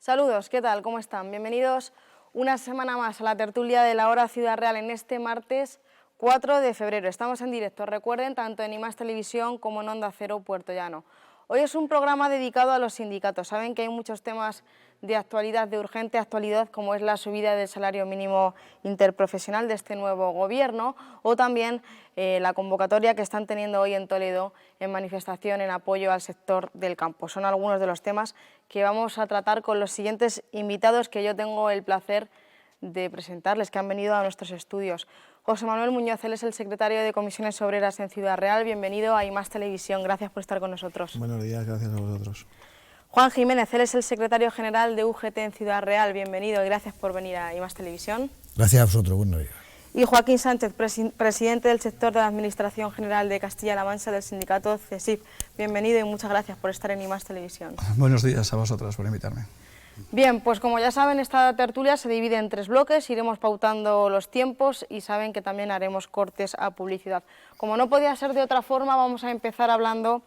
Saludos, ¿qué tal? ¿Cómo están? Bienvenidos una semana más a la tertulia de la Hora Ciudad Real en este martes 4 de febrero. Estamos en directo, recuerden, tanto en IMAX Televisión como en Onda Cero Puerto Llano. Hoy es un programa dedicado a los sindicatos. Saben que hay muchos temas de actualidad, de urgente actualidad, como es la subida del salario mínimo interprofesional de este nuevo gobierno o también la convocatoria que están teniendo hoy en Toledo en manifestación en apoyo al sector del campo. Son algunos de los temas que vamos a tratar con los siguientes invitados que yo tengo el placer de presentarles, que han venido a nuestros estudios. José Manuel Muñoz, él es el secretario de Comisiones Obreras en Ciudad Real. Bienvenido a IMAX Televisión, gracias por estar con nosotros. Buenos días, gracias a vosotros. Juan Jiménez, él es el secretario general de UGT en Ciudad Real. Bienvenido y gracias por venir a IMAX Televisión. Gracias a vosotros, buenos días. Y Joaquín Sánchez, presidente del sector de la Administración General de Castilla-La Mancha del sindicato CESIF. Bienvenido y muchas gracias por estar en IMAX Televisión. Buenos días a vosotros por invitarme. Bien, pues como ya saben, esta tertulia se divide en 3 bloques, iremos pautando los tiempos y saben que también haremos cortes a publicidad. Como no podía ser de otra forma, vamos a empezar hablando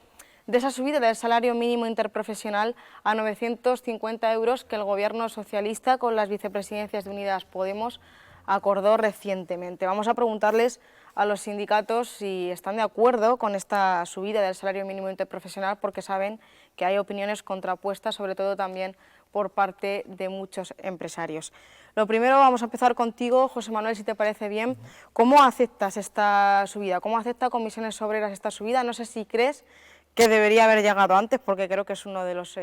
de esa subida del salario mínimo interprofesional a 950 euros que el Gobierno socialista con las vicepresidencias de Unidas Podemos acordó recientemente. Vamos a preguntarles a los sindicatos si están de acuerdo con esta subida del salario mínimo interprofesional, porque saben que hay opiniones contrapuestas, sobre todo también por parte de muchos empresarios. Lo primero, vamos a empezar contigo, José Manuel, si te parece bien. ¿Cómo aceptas esta subida? ¿Cómo acepta Comisiones Obreras esta subida? No sé si crees que debería haber llegado antes, porque creo que es uno de los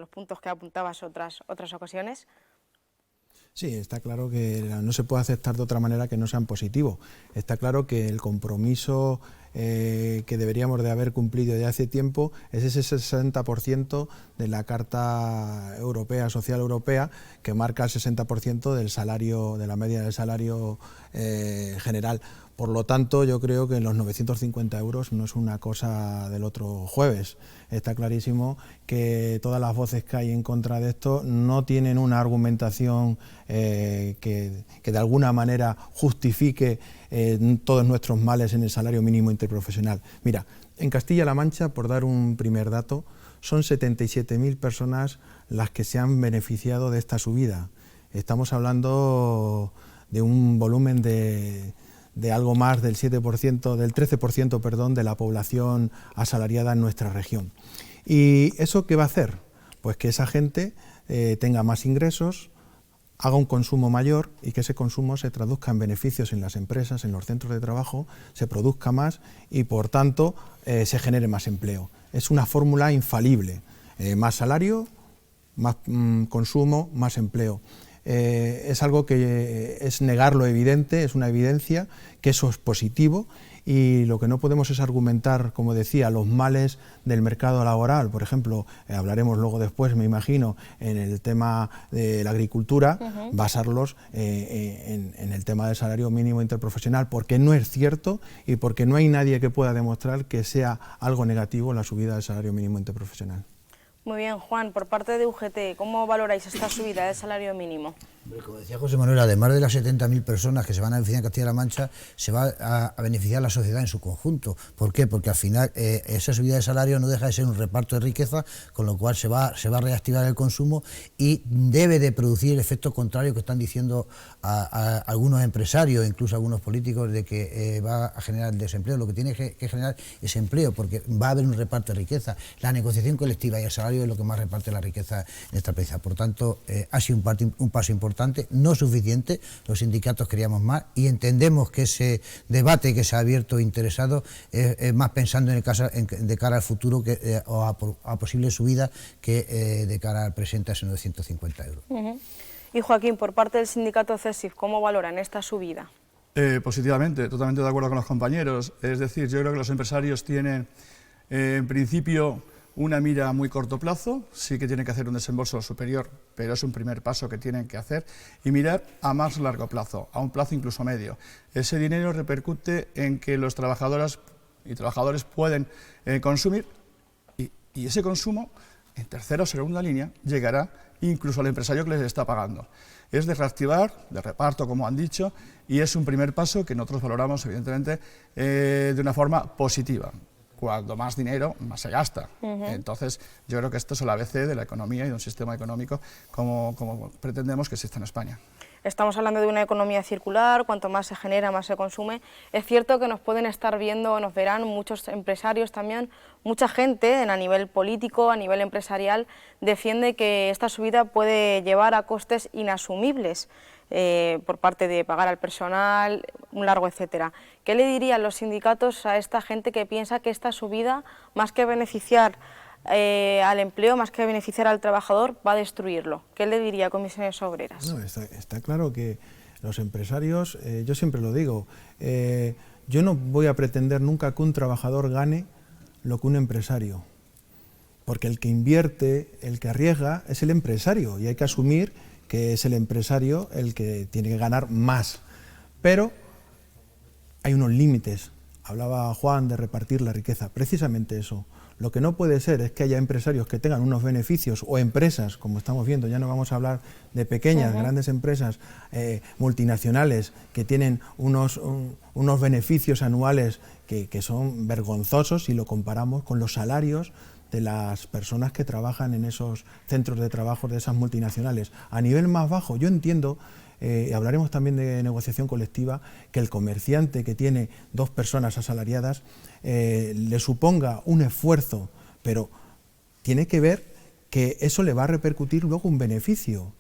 puntos que apuntabas otras ocasiones. Sí, está claro que no se puede aceptar de otra manera que no sea en positivo. Está claro que el compromiso que deberíamos de haber cumplido ya hace tiempo es ese 60% de la Carta Europea, Social Europea, que marca el 60% del salario, de la media del salario general. Por lo tanto, yo creo que los 950 euros no es una cosa del otro jueves. Está clarísimo que todas las voces que hay en contra de esto no tienen una argumentación que de alguna manera justifique todos nuestros males en el salario mínimo interprofesional. Mira, en Castilla-La Mancha, por dar un primer dato, son 77.000 personas las que se han beneficiado de esta subida. Estamos hablando de un volumen de algo más del 7%, del 13%, perdón, de la población asalariada en nuestra región. ¿Y eso qué va a hacer? Pues que esa gente tenga más ingresos, haga un consumo mayor y que ese consumo se traduzca en beneficios en las empresas, en los centros de trabajo, se produzca más y por tanto se genere más empleo. Es una fórmula infalible, más salario, más consumo, más empleo. Es algo que es negar lo evidente, es una evidencia que eso es positivo y lo que no podemos es argumentar, como decía, los males del mercado laboral. Por ejemplo, hablaremos luego después, me imagino, en el tema de la agricultura, basarlos en el tema del salario mínimo interprofesional, porque no es cierto y porque no hay nadie que pueda demostrar que sea algo negativo la subida del salario mínimo interprofesional. Muy bien, Juan, por parte de UGT, ¿cómo valoráis esta subida del salario mínimo? Como decía José Manuel, además de las 70.000 personas que se van a beneficiar en Castilla-La Mancha, se va a beneficiar la sociedad en su conjunto. ¿Por qué? Porque al final esa subida de salario no deja de ser un reparto de riqueza, con lo cual se va a reactivar el consumo y debe de producir el efecto contrario que están diciendo a algunos empresarios, incluso algunos políticos, de que va a generar desempleo. Lo que tiene que generar es empleo, porque va a haber un reparto de riqueza. La negociación colectiva y el salario es lo que más reparte la riqueza en esta empresa. Por tanto, ha sido un paso importante, no suficiente, los sindicatos queríamos más y entendemos que ese debate que se ha abierto interesado es más pensando en el caso de cara al futuro o a posible subida que de cara al presente a esos 950 euros. Y Joaquín, por parte del sindicato CESIF, ¿cómo valoran esta subida? Positivamente, totalmente de acuerdo con los compañeros. Es decir, yo creo que los empresarios tienen, en principio, una mira a muy corto plazo, sí que tienen que hacer un desembolso superior, pero es un primer paso que tienen que hacer, y mirar a más largo plazo, a un plazo incluso medio. Ese dinero repercute en que los trabajadoras y trabajadores pueden consumir, y ese consumo, en tercera o segunda línea, llegará incluso al empresario que les está pagando. Es de reactivar, de reparto, como han dicho, y es un primer paso que nosotros valoramos, evidentemente, de una forma positiva. cuanto más dinero, más se gasta. Entonces, yo creo que esto es el ABC de la economía y de un sistema económico como pretendemos que exista en España. Estamos hablando de una economía circular, cuanto más se genera, más se consume. Es cierto que nos pueden estar viendo, nos verán muchos empresarios también, mucha gente a nivel político, a nivel empresarial, defiende que esta subida puede llevar a costes inasumibles por parte de pagar al personal, un largo etcétera. ¿Qué le dirían los sindicatos a esta gente que piensa que esta subida, más que beneficiar al empleo, más que beneficiar al trabajador, va a destruirlo? ¿Qué le diría a Comisiones Obreras? No, está claro que los empresarios, yo siempre lo digo, yo no voy a pretender nunca que un trabajador gane lo que un empresario, porque el que invierte, el que arriesga, es el empresario, y hay que asumir que es el empresario el que tiene que ganar más. Pero hay unos límites. Hablaba Juan de repartir la riqueza, precisamente eso. Lo que no puede ser es que haya empresarios que tengan unos beneficios, o empresas, como estamos viendo, ya no vamos a hablar de pequeñas, grandes empresas multinacionales que tienen unos beneficios anuales que son vergonzosos si lo comparamos con los salarios de las personas que trabajan en esos centros de trabajo de esas multinacionales. A nivel más bajo, yo entiendo, hablaremos también de negociación colectiva, que el comerciante que tiene 2 personas asalariadas le suponga un esfuerzo, pero tiene que ver que eso le va a repercutir luego un beneficio.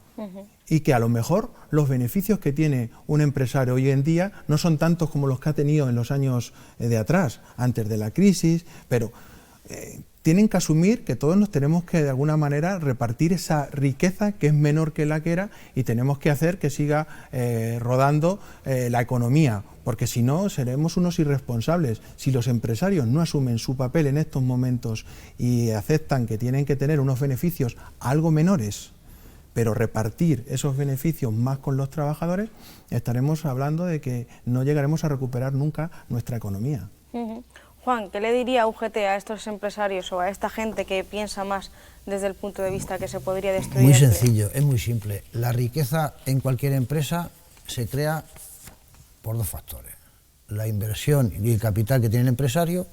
Y que a lo mejor los beneficios que tiene un empresario hoy en día no son tantos como los que ha tenido en los años de atrás, antes de la crisis, pero tienen que asumir que todos nos tenemos que de alguna manera repartir esa riqueza que es menor que la que era, y tenemos que hacer que siga rodando la economía, porque si no seremos unos irresponsables. Si los empresarios no asumen su papel en estos momentos y aceptan que tienen que tener unos beneficios algo menores, pero repartir esos beneficios más con los trabajadores, estaremos hablando de que no llegaremos a recuperar nunca nuestra economía. Juan, ¿qué le diría UGT a estos empresarios o a esta gente que piensa más desde el punto de vista que se podría destruir? Muy sencillo, es muy simple. La riqueza en cualquier empresa se crea por 2 factores: la inversión y el capital que tiene el empresario,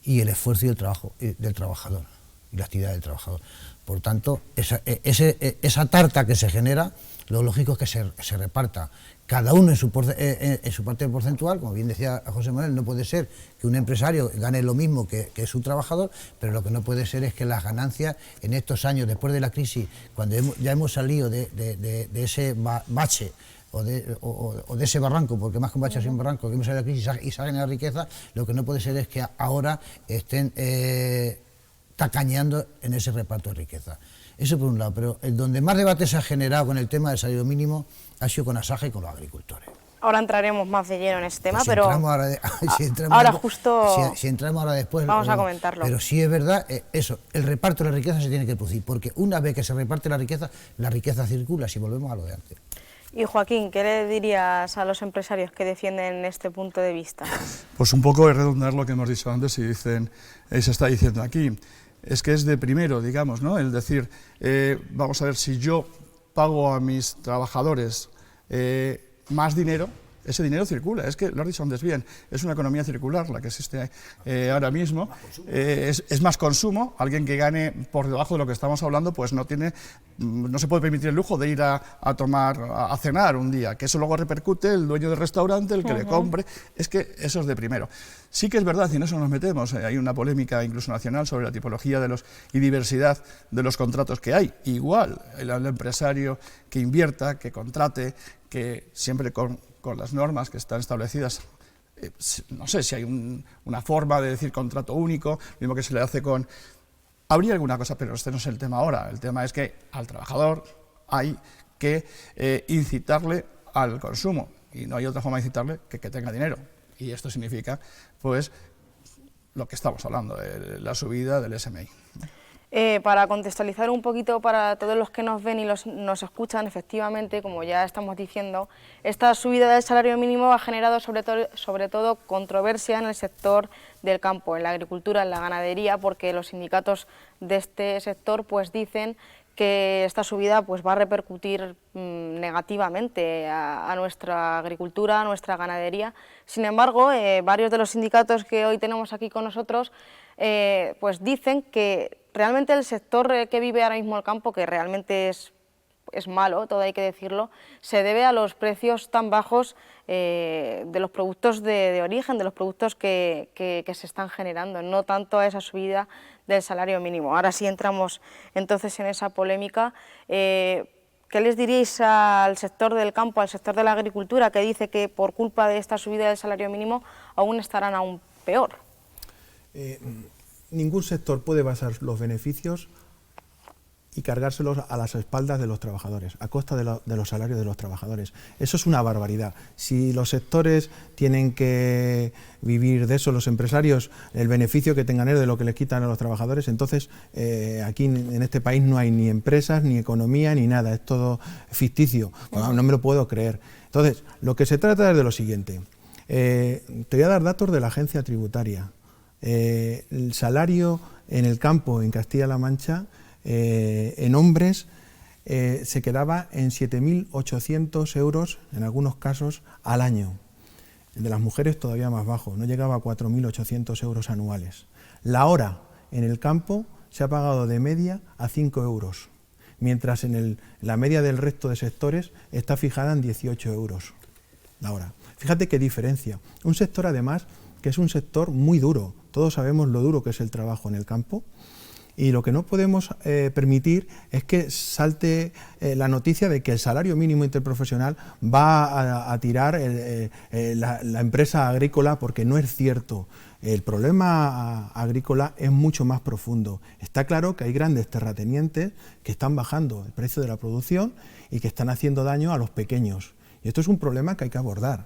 y el esfuerzo y el trabajo del trabajador, y la actividad del trabajador. Por tanto, esa tarta que se genera, lo lógico es que se reparta cada uno en su parte porcentual. Como bien decía José Manuel, no puede ser que un empresario gane lo mismo que su trabajador, pero lo que no puede ser es que las ganancias en estos años, después de la crisis, cuando ya hemos salido de ese bache o de ese barranco, porque más que un bache es un barranco, que hemos salido de la crisis y se ha generado riqueza, lo que no puede ser es que ahora estén tacañeando en ese reparto de riqueza. Eso por un lado, pero donde más debate se ha generado con el tema del salario mínimo ha sido con Asaja y con los agricultores. Ahora entraremos más de lleno en ese tema, Pues pero si entramos ahora después vamos a comentarlo. Pero sí es verdad, eso, el reparto de la riqueza se tiene que producir, porque una vez que se reparte la riqueza circula, si volvemos a lo de antes. Y Joaquín, ¿qué le dirías a los empresarios que defienden este punto de vista? Pues un poco es redundar lo que hemos dicho antes y se está diciendo aquí. Es que es de primero, digamos, ¿no? El decir, vamos a ver, si yo pago a mis trabajadores más dinero, ese dinero circula. Es que lo has dicho antes bien, es una economía circular la que existe ahora mismo. Es más consumo. Alguien que gane por debajo de lo que estamos hablando, pues no se puede permitir el lujo de ir a cenar un día, que eso luego repercute el dueño del restaurante, el que le compre. Es que eso es de primero. Sí que es verdad, y en eso nos metemos, hay una polémica incluso nacional sobre la tipología y diversidad de los contratos que hay. Igual, el empresario que invierta, que contrate, que siempre con las normas que están establecidas, no sé si hay una forma de decir contrato único, lo mismo que se le hace con... Habría alguna cosa, pero este no es el tema ahora. El tema es que al trabajador hay que incitarle al consumo, y no hay otra forma de incitarle que tenga dinero. Y esto significa, pues, lo que estamos hablando, la subida del SMI. Para contextualizar un poquito para todos los que nos ven y nos escuchan, efectivamente, como ya estamos diciendo, esta subida del salario mínimo ha generado sobre todo controversia en el sector del campo, en la agricultura, en la ganadería, porque los sindicatos de este sector pues dicen que esta subida pues va a repercutir negativamente a nuestra agricultura, a nuestra ganadería. Sin embargo, varios de los sindicatos que hoy tenemos aquí con nosotros pues dicen que realmente el sector que vive ahora mismo el campo, que realmente es malo, todo hay que decirlo, se debe a los precios tan bajos de los productos de origen, de los productos que se están generando, no tanto a esa subida del salario mínimo. Ahora sí entramos entonces en esa polémica. ¿Qué les diríais al sector del campo, al sector de la agricultura, que dice que por culpa de esta subida del salario mínimo aún estarán aún peor? Ningún sector puede basar los beneficios y cargárselos a las espaldas de los trabajadores, a costa de los salarios de los trabajadores. Eso es una barbaridad. Si los sectores tienen que vivir de eso, los empresarios, el beneficio que tengan es de lo que les quitan a los trabajadores, entonces aquí en este país no hay ni empresas, ni economía, ni nada, es todo ficticio. Bueno, no me lo puedo creer. Entonces, lo que se trata es de lo siguiente. Te voy a dar datos de la agencia tributaria. El salario en el campo en Castilla-La Mancha en hombres se quedaba en 7.800 euros en algunos casos al año. El de las mujeres todavía más bajo, no llegaba a 4.800 euros anuales. La hora en el campo se ha pagado de media a 5 euros, mientras en la media del resto de sectores está fijada en 18 euros la hora. Fíjate qué diferencia. Un sector además que es un sector muy duro, todos sabemos lo duro que es el trabajo en el campo. Y lo que no podemos permitir es que salte la noticia de que el salario mínimo interprofesional va a tirar la empresa agrícola, porque no es cierto. El problema agrícola es mucho más profundo. Está claro que hay grandes terratenientes que están bajando el precio de la producción y que están haciendo daño a los pequeños. Y esto es un problema que hay que abordar.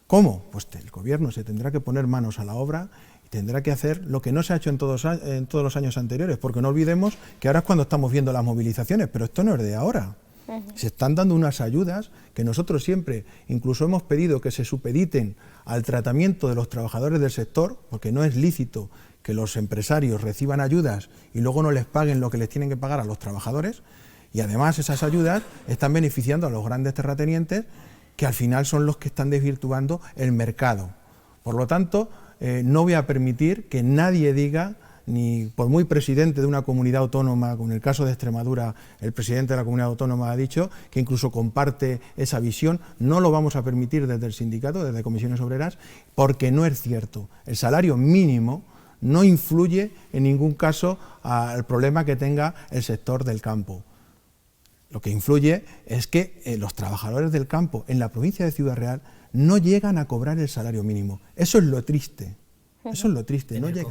¿Cómo? Pues el gobierno se tendrá que poner manos a la obra, tendrá que hacer lo que no se ha hecho en todos los años anteriores, porque no olvidemos que ahora es cuando estamos viendo las movilizaciones, pero esto no es de ahora. Se están dando unas ayudas que nosotros siempre, incluso hemos pedido que se supediten al tratamiento de los trabajadores del sector, porque no es lícito que los empresarios reciban ayudas y luego no les paguen lo que les tienen que pagar a los trabajadores, y además esas ayudas están beneficiando a los grandes terratenientes, que al final son los que están desvirtuando el mercado. Por lo tanto, no voy a permitir que nadie diga, ni por muy presidente de una comunidad autónoma, como en el caso de Extremadura, el presidente de la comunidad autónoma ha dicho que incluso comparte esa visión, no lo vamos a permitir desde el sindicato, desde Comisiones Obreras, porque no es cierto. El salario mínimo no influye en ningún caso al problema que tenga el sector del campo. Lo que influye es que los trabajadores del campo en la provincia de Ciudad Real no llegan a cobrar el salario mínimo. Eso es lo triste. Eso es lo triste. No llega.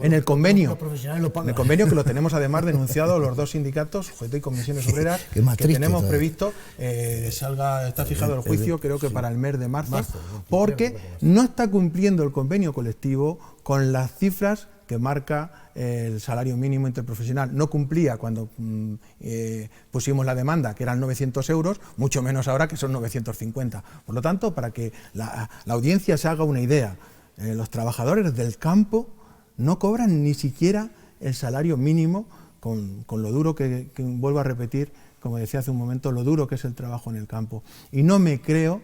En el convenio que lo tenemos además denunciado los dos sindicatos, UGT y Comisiones Obreras, que tenemos previsto, está fijado el juicio creo que para el mes de marzo, porque no está cumpliendo el convenio colectivo con las cifras que marca el salario mínimo interprofesional. No cumplía cuando pusimos la demanda, que eran 900 euros, mucho menos ahora que son 950. Por lo tanto, para que la audiencia se haga una idea, los trabajadores del campo no cobran ni siquiera el salario mínimo, con lo duro que vuelvo a repetir, como decía hace un momento, lo duro que es el trabajo en el campo. Y no me creo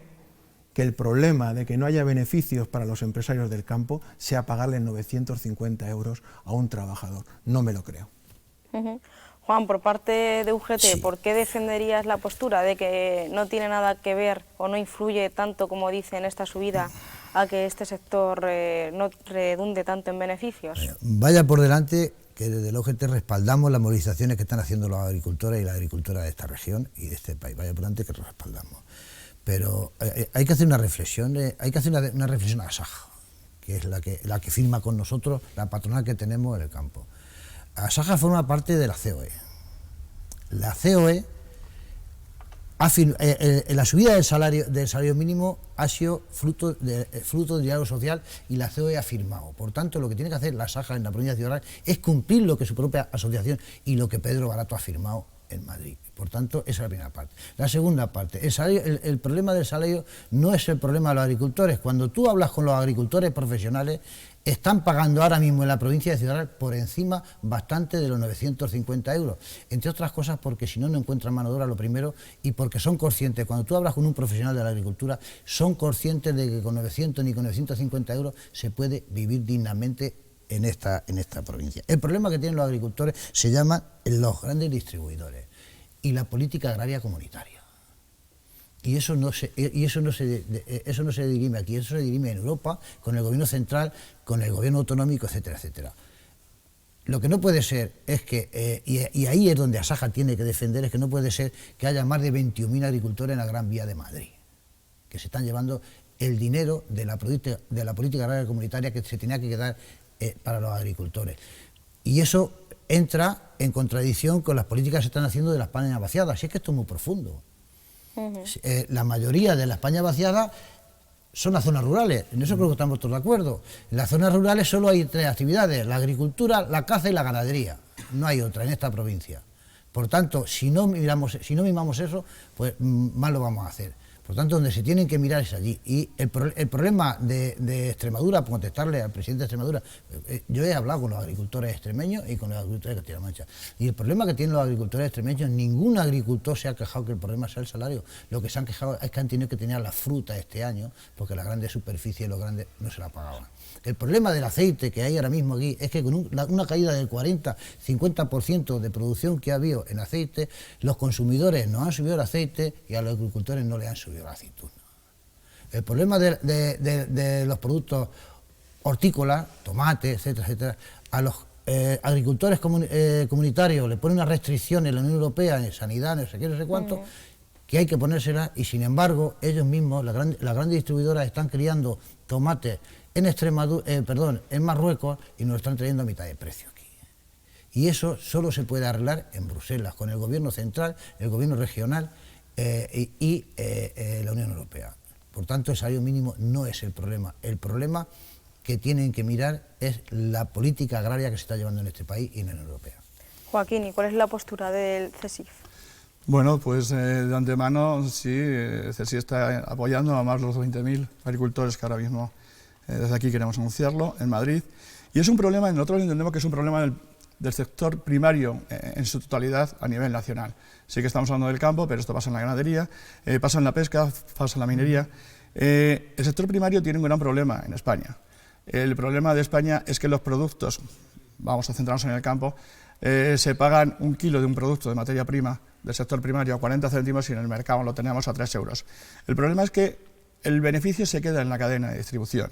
que el problema de que no haya beneficios para los empresarios del campo sea pagarle 950 euros a un trabajador. No me lo creo. Juan, por parte de UGT, Sí. ¿Por qué defenderías la postura de que no tiene nada que ver o no influye tanto, como dicen, esta subida a que este sector no redunde tanto en beneficios? Vaya por delante que desde el UGT respaldamos las movilizaciones que están haciendo los agricultores y la agricultura de esta región y de este país. Vaya por delante que los respaldamos. Pero hay que hacer una reflexión, una reflexión a Asaja, que es la que firma con nosotros la patronal que tenemos en el campo. Asaja forma parte de la COE. La COE, la subida del salario mínimo ha sido fruto del diálogo social y la COE ha firmado. Por tanto, lo que tiene que hacer la Asaja en la provincia de Ciudad Real es cumplir lo que su propia asociación y lo que Pedro Barato ha firmado en Madrid. Por tanto, esa es la primera parte. La segunda parte, el problema del salario no es el problema de los agricultores. Cuando tú hablas con los agricultores profesionales, están pagando ahora mismo en la provincia de Ciudad Real por encima bastante de los 950 euros, entre otras cosas porque si no, no encuentran mano de obra, lo primero, y porque son conscientes, cuando tú hablas con un profesional de la agricultura, son conscientes de que con 900 ni con 950 euros se puede vivir dignamente en esta provincia. El problema que tienen los agricultores se llama los grandes distribuidores y la política agraria comunitaria. Y eso no se dirime aquí, eso se dirime en Europa, con el gobierno central, con el gobierno autonómico, etcétera, etcétera. Lo que no puede ser es que, y ahí es donde Asaja tiene que defender, es que no puede ser que haya más de 21.000 agricultores en la Gran Vía de Madrid, que se están llevando el dinero de la política agraria comunitaria que se tenía que quedar para los agricultores. Y eso entra en contradicción con las políticas que se están haciendo de la España vaciada, así es que esto es muy profundo. La mayoría de la España vaciada son las zonas rurales, en eso creo que estamos todos de acuerdo. En las zonas rurales solo hay 3 actividades, la agricultura, la caza y la ganadería, no hay otra en esta provincia. Por tanto, si no mimamos eso, pues mal lo vamos a hacer. Por tanto, donde se tienen que mirar es allí. Y el problema de Extremadura, por contestarle al presidente de Extremadura, yo he hablado con los agricultores extremeños y con los agricultores de Castilla-La Mancha. Y el problema que tienen los agricultores extremeños, ningún agricultor se ha quejado que el problema sea el salario. Lo que se han quejado es que han tenido que tener la fruta este año, porque las grandes superficies, los grandes, no se la pagaban. El problema del aceite que hay ahora mismo aquí es que con una caída del 40-50% de producción que ha habido en aceite, los consumidores no han subido el aceite y a los agricultores no le han subido la aceituna. El problema de los productos hortícolas, tomates, etcétera, etcétera, a los agricultores comunitarios le ponen unas restricciones en la Unión Europea, en sanidad, no sé qué, no sé cuánto, que hay que ponérselas, y sin embargo ellos mismos, las grandes distribuidoras, están criando tomates en en Marruecos, y nos lo están trayendo a mitad de precio aquí. Y eso solo se puede arreglar en Bruselas, con el gobierno central, el gobierno regional y la Unión Europea. Por tanto, el salario mínimo no es el problema. El problema que tienen que mirar es la política agraria que se está llevando en este país y en la Unión Europea. Joaquín, ¿y cuál es la postura del CSIF? Bueno, pues de antemano sí, CSIF está apoyando a más los 20.000 agricultores que ahora mismo desde aquí queremos anunciarlo, en Madrid. Y es un problema, nosotros entendemos que es un problema del sector primario en su totalidad a nivel nacional. Sí que estamos hablando del campo, pero esto pasa en la ganadería, pasa en la pesca, pasa en la minería. El sector primario tiene un gran problema en España. El problema de España es que los productos, vamos a centrarnos en el campo, se pagan 1 kilo de un producto de materia prima del sector primario a 40 céntimos y en el mercado lo tenemos a 3 euros. El problema es que el beneficio se queda en la cadena de distribución.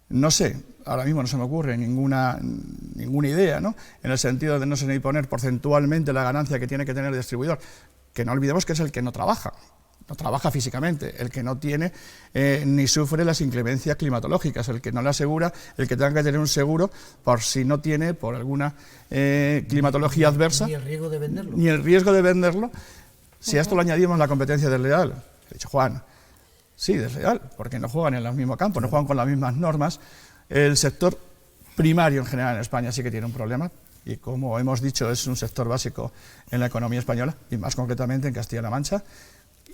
No sé, ahora mismo no se me ocurre ninguna idea, ¿no? En el sentido de no sé ni poner porcentualmente la ganancia que tiene que tener el distribuidor, que no olvidemos que es el que no trabaja físicamente, el que no tiene ni sufre las inclemencias climatológicas, el que no le asegura, el que tenga que tener un seguro por si no tiene, por alguna climatología adversa. Ni el riesgo de venderlo. Ni el riesgo de venderlo. Si a esto le añadimos la competencia desleal, he dicho Juan, sí, desleal, porque no juegan en el mismo campo, no juegan con las mismas normas. El sector primario en general en España sí que tiene un problema y, como hemos dicho, es un sector básico en la economía española y más concretamente en Castilla-La Mancha,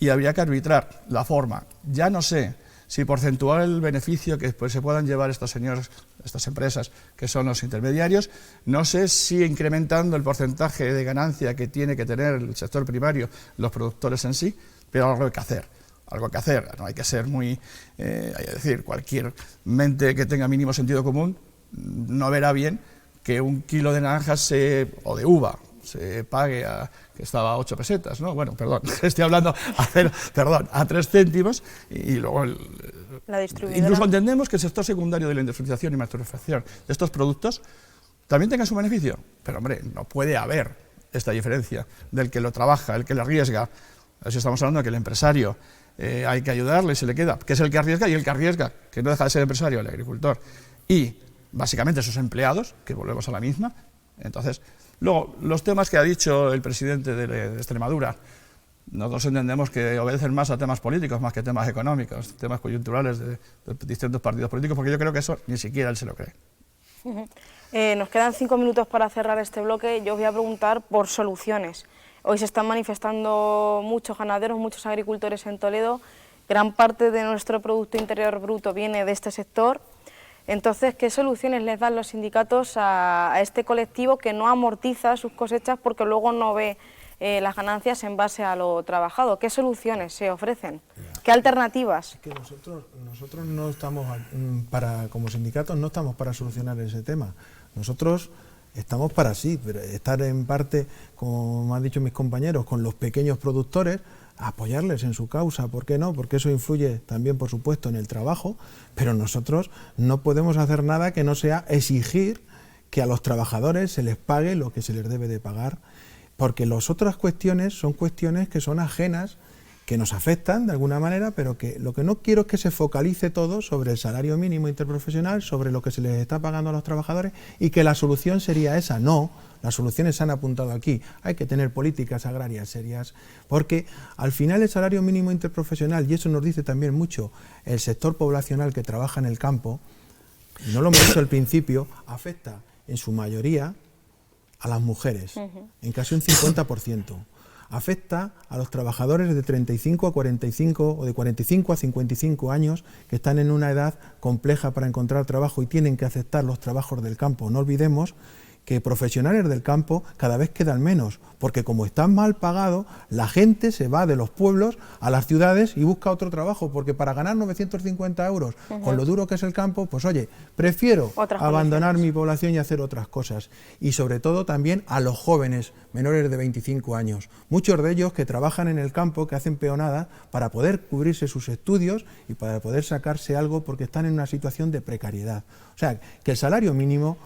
y habría que arbitrar la forma. Ya no sé si porcentual el beneficio que pues, se puedan llevar estos señores, estas empresas que son los intermediarios, no sé si incrementando el porcentaje de ganancia que tiene que tener el sector primario, los productores en sí, pero algo hay que hacer. Algo que hacer, no hay que ser muy, hay que decir, cualquier mente que tenga mínimo sentido común no verá bien que 1 kilo de naranjas o de uva se pague que estaba a 8 pesetas, ¿no? Bueno, perdón, estoy hablando a 3 céntimos y luego la distribuidora. Incluso entendemos que el sector secundario de la industrialización y manufacturación de estos productos también tenga su beneficio, pero hombre, no puede haber esta diferencia del que lo trabaja, el que lo arriesga. Así estamos hablando de que el empresario hay que ayudarle, se le queda, que es el que arriesga, y el que arriesga, que no deja de ser empresario, el agricultor, y básicamente sus empleados, que volvemos a la misma. Entonces, luego, los temas que ha dicho el presidente de Extremadura, nosotros entendemos que obedecen más a temas políticos más que temas económicos, temas coyunturales de distintos partidos políticos, porque yo creo que eso ni siquiera él se lo cree. Nos quedan 5 minutos para cerrar este bloque. Yo os voy a preguntar por soluciones. Hoy se están manifestando muchos ganaderos, muchos agricultores en Toledo. Gran parte de nuestro Producto Interior Bruto viene de este sector. Entonces, ¿qué soluciones les dan los sindicatos a este colectivo que no amortiza sus cosechas porque luego no ve las ganancias en base a lo trabajado? ¿Qué soluciones se ofrecen? ¿Qué alternativas? Es que nosotros no estamos como sindicatos no estamos para solucionar ese tema. Nosotros estamos para estar en parte, como han dicho mis compañeros, con los pequeños productores, apoyarles en su causa, ¿por qué no? Porque eso influye también, por supuesto, en el trabajo, pero nosotros no podemos hacer nada que no sea exigir que a los trabajadores se les pague lo que se les debe de pagar, porque las otras cuestiones son cuestiones que son ajenas, que nos afectan de alguna manera, pero que lo que no quiero es que se focalice todo sobre el salario mínimo interprofesional, sobre lo que se les está pagando a los trabajadores y que la solución sería esa. No, las soluciones se han apuntado aquí. Hay que tener políticas agrarias serias, porque al final el salario mínimo interprofesional, y eso nos dice también mucho el sector poblacional que trabaja en el campo, y no lo hemos dicho al principio, afecta en su mayoría a las mujeres, en casi un 50%. Afecta a los trabajadores de 35 a 45 o de 45 a 55 años que están en una edad compleja para encontrar trabajo y tienen que aceptar los trabajos del campo. No olvidemos que profesionales del campo cada vez quedan menos, porque como están mal pagados, la gente se va de los pueblos a las ciudades y busca otro trabajo, porque para ganar 950 euros, con lo duro que es el campo, pues oye, prefiero abandonar mi población y hacer otras cosas. Y sobre todo también a los jóvenes menores de 25 años, muchos de ellos que trabajan en el campo, que hacen peonadas para poder cubrirse sus estudios y para poder sacarse algo porque están en una situación de precariedad. O sea, que el salario mínimo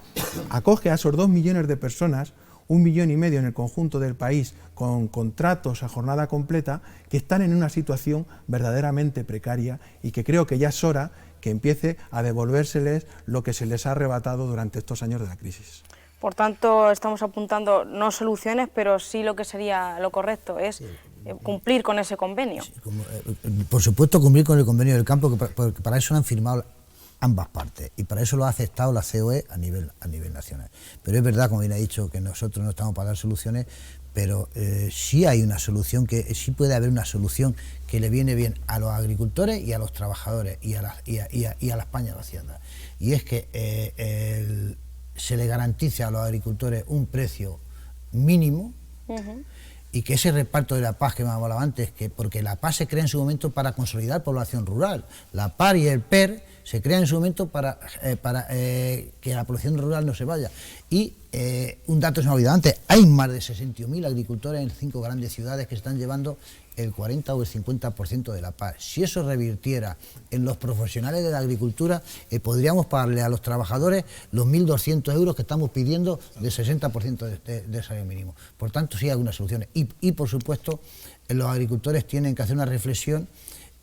acoge a esos 2 millones de personas, 1,5 millones en el conjunto del país, con contratos a jornada completa, que están en una situación verdaderamente precaria y que creo que ya es hora que empiece a devolvérseles lo que se les ha arrebatado durante estos años de la crisis. Por tanto, estamos apuntando no soluciones, pero sí lo que sería lo correcto es cumplir con ese convenio. Sí, por supuesto, cumplir con el convenio del campo, porque para eso lo han firmado ambas partes, y para eso lo ha aceptado la COE a nivel nacional. Pero es verdad, como bien ha dicho, que nosotros no estamos para dar soluciones, pero sí hay una solución, sí puede haber una solución que le viene bien a los agricultores y a los trabajadores y a la España de la Hacienda. Y es que se le garantice a los agricultores un precio mínimo, y que ese reparto de la PAC que me hablaba antes, porque la PAC se crea en su momento para consolidar población rural, la PAC y el PER se crean en su momento para que la población rural no se vaya. Y un dato se me ha olvidado antes, hay más de 61.000 agricultores en 5 grandes ciudades que están llevando el 40 o el 50% de la PAC. Si eso revirtiera en los profesionales de la agricultura, podríamos pagarle a los trabajadores los 1.200 euros que estamos pidiendo de 60% de salario mínimo. Por tanto, sí hay algunas soluciones. Y por supuesto, los agricultores tienen que hacer una reflexión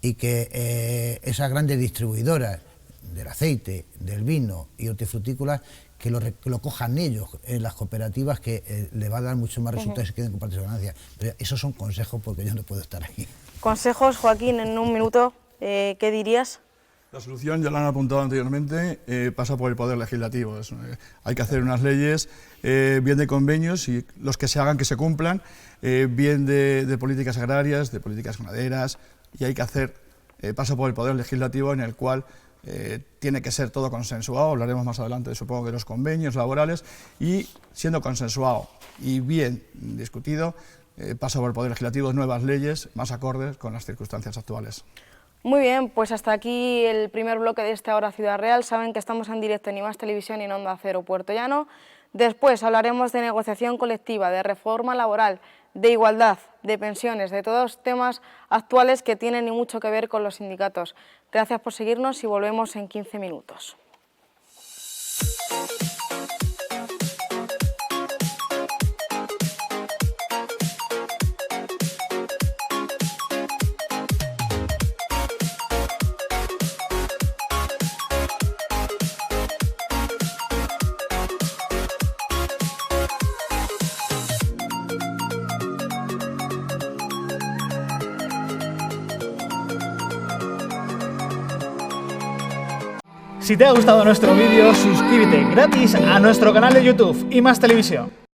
y que esas grandes distribuidoras del aceite, del vino y hortifrutícolas, que lo cojan ellos en las cooperativas, que le va a dar mucho más resultados y se queden con parte de su ganancia. Pero esos son consejos, porque yo no puedo estar aquí. Consejos, Joaquín, en un minuto, ¿qué dirías? La solución, ya lo han apuntado anteriormente, pasa por el Poder Legislativo. Hay que hacer unas leyes, bien de convenios, y los que se hagan que se cumplan, bien de políticas agrarias, de políticas ganaderas, y hay que hacer, pasa por el Poder Legislativo, en el cual tiene que ser todo consensuado. Hablaremos más adelante, supongo, de los convenios laborales, y siendo consensuado y bien discutido, pasa por el Poder Legislativo nuevas leyes más acordes con las circunstancias actuales. Muy bien, pues hasta aquí el primer bloque de esta hora Ciudad Real. Saben que estamos en directo en IMAX Televisión y en Onda Cero Puerto Llano. Después hablaremos de negociación colectiva, de reforma laboral, de igualdad, de pensiones, de todos temas actuales que tienen y mucho que ver con los sindicatos. Gracias por seguirnos y volvemos en 15 minutos. Si te ha gustado nuestro vídeo, suscríbete gratis a nuestro canal de YouTube IMAX Televisión.